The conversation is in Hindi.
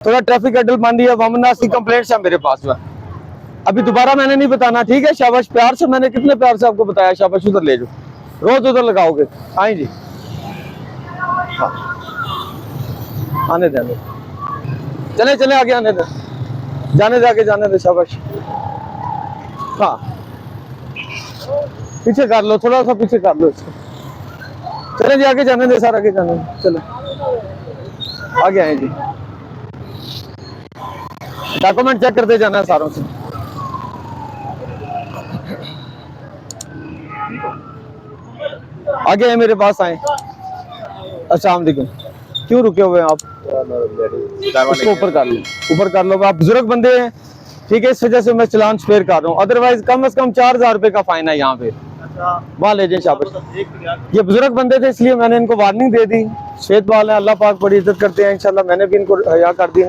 थोड़ा ट्रैफिक अड्डल बन रही है, वमनास की कंप्लेंट्स है मेरे पास में। अभी दोबारा मैंने नहीं बताना, ठीक है? शाबाश, प्यार से, मैंने कितने प्यार से आपको बताया, शाबाश उधर ले जाओ, रोज उधर लगाओगे। आए जी, हाँ आने दे, चले चले आगे आने दे, जाने दे आगे, जाने दे, शाबाश। हाँ पीछे कर लो, थोड़ा सा पीछे कर लो इसको। चले जी आगे जाने दे सर, आगे जाने दे, चले आगे आए जी। डॉक्यूमेंट चेक करते जाना है सारों से। आगे आए, मेरे पास आए। अस्सलाम वालेकुम, क्यों रुके हुए हैं आप? उसको ऊपर कर लो, ऊपर कर लो, आप बुजुर्ग बंदे हैं, ठीक है, इस वजह से मैं चलान स्पेयर कर रहा हूँ, अदरवाइज कम से कम 4000 रुपए का फाइन है यहाँ पे। वहाँ ले जाए शाबाश। ये बुजुर्ग बंदे थे इसलिए मैंने इनको वार्निंग दे दी। श्वेत वाले अल्लाह पाक बड़ी इज्जत करते हैं, इंशाल्लाह मैंने भी इनको हया कर दी।